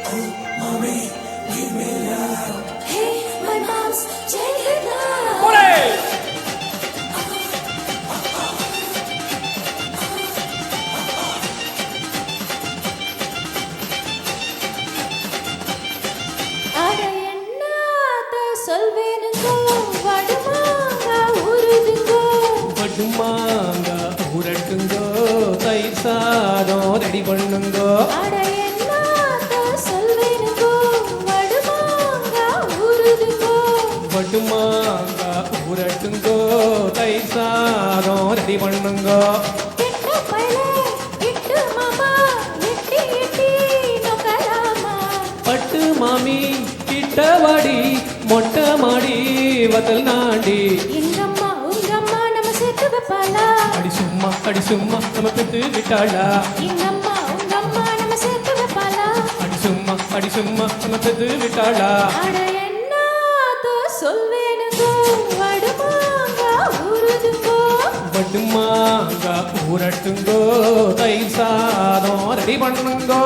Mommy, give me love. Hey, my mom's childhood love. Hooray! அட என்னாத்த சொல்வேனுங்கோ, வடுமாங்க உருதுங்கோ. படுமாங்க ஊரட்டுங்கோ, தயிர் சாதம் ready பண்ணுங்கோ. அட என்னாத்த சொல்வேனுங்கோ, வடுமாங்க உருதுங்கோ. படுமாங்க ஊரட்டுங்கோ, தயிர் சாதம் ரெடி பண்ணுங்கோ. கெட்ட பயலே, இட்டு மாமா, எட்டி எட்டி நொக்கலாமா. பட்டு மாமி கிட்டவாடி மொட்டை மாடி வதல் நாடி. எங்கம்மா உங்கம்மா நம்ம சேர்த்து வைப்பாளா. அடி சும்மா நம்ம பெத்து விட்டாளா. எங்கம்மா உங்கம்மா நம்ம சேர்த்து வைப்பாளா. அடி சும்மா நம்ம பெத்து விட்டாளா. அட என்னாத்த சொல்வேனுங்கோ, வடுமாங்க உருதுங்கோ. படுமாங்க ஊரட்டுங்கோ, தயிர் சாதம் ரெடி பண்ணுங்கோ.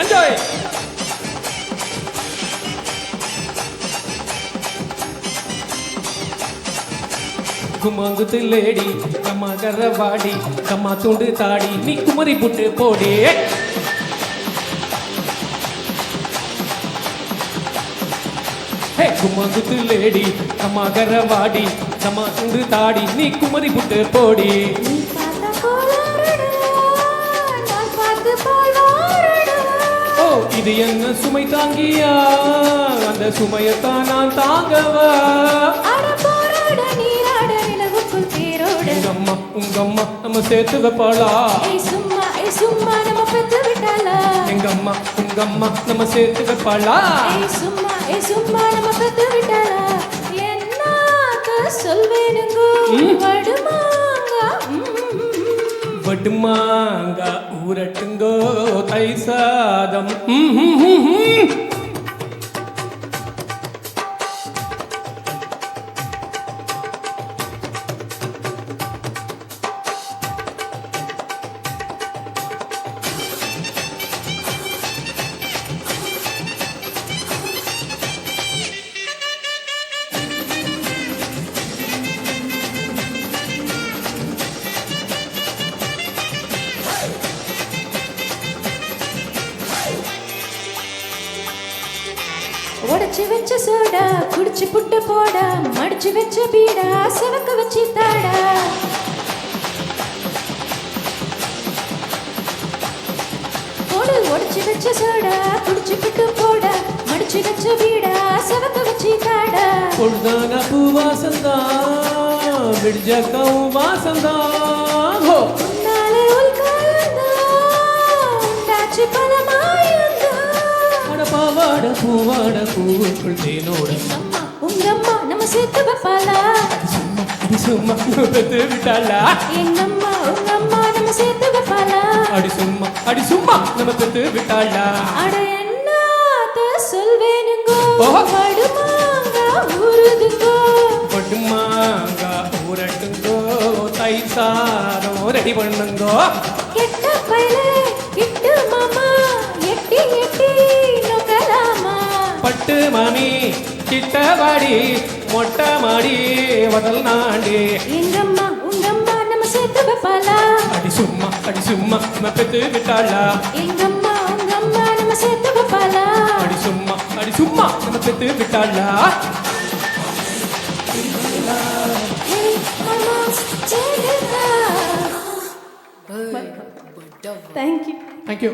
Enjoy! குமாங்குத்து லேடி கம்மா கரவாடி கம்மா துண்டு தாடி நீ குமரி புட்டு போடி. குமாங்குத்து லேடி கம்மா கரவாடி கம்மா துண்டு தாடி நீ குமரி புட்டு போடி. நீ பார்த்த கோளாறுடா, நான் பார்த்து போலாறுடா. ஓ இது என்ன சுமை தாங்கியா, அந்த சுமையத்தான் நான் தாங்கவா. அட போராட நீராட நிலவுக்குள் தேரோட. உங்க அம்மா நம்ம சேர்த்து வைப்பாளா. ஏய் சும்மா நம்ம பெத்து விட்டாளா. உங்க அம்மா நம்ம சேர்த்து வைப்பாளா. ஏய் சும்மா நம்ம பெத்து விட்டாளா. என்னாத்த சொல்வேனுங்கோ, வடுமாங்க வடுமாங்க ஊரட்டுங்கோ, தயிர் சாதம். உடைச்சு வச்ச சோடா குடிச்சு புட்டு போடா, மடிச்சு வச்ச பீடா செவக்க வச்சு தாடா. போடு உடைச்சு வச்ச சோடா குடிச்சு புட்டு போடா, மடிச்சு வச்ச பீடா செவக்க வச்சு தாடா. பொழுதான பூவாசந்தா விடிஞ்சக்கவும் வாசந்தான். உன்னாலே உள்காயந்தா உண்டாச்சு பலமாயந்தா. பாவாட பூவாட பூவுக்குள் தேனோட. உங்கம்மா நம்ம சேர்த்து வைப்பாளா. சும்மா பெத்து விட்டாளா. எங்கம்மா உங்கம்மா நம்ம சேர்த்து வைப்பாளா. அடி சும்மா நம்ம பெத்து விட்டாளா. அட என்னாத்த சொல்வேனுங்கோ, ஓஹோ. வடுமாங்க உருதுங்கோ. படுமாங்க ஊரட்டுங்கோ, தயிர் சாதம் ரெடி பண்ணுங்கோ. கெட்ட பயலே இட்டு மாமா, எட்டி எட்டி நொக்கலாமா. பட்டு மாமி கிட்டவாடி மொட்டை மாடி வதல் நாடி. எங்கம்மா உங்கம்மா நம்ம சேர்த்து வைப்பாளா. அடி சும்மா நம்ம பெத்து விட்டாளா. எங்கம்மா உங்கம்மா நம்ம சேர்த்து வைப்பாளா. அடி சும்மா நம்ம பெத்து விட்டாளா. Hey, my mom's childhood love. Thank you. Thank you.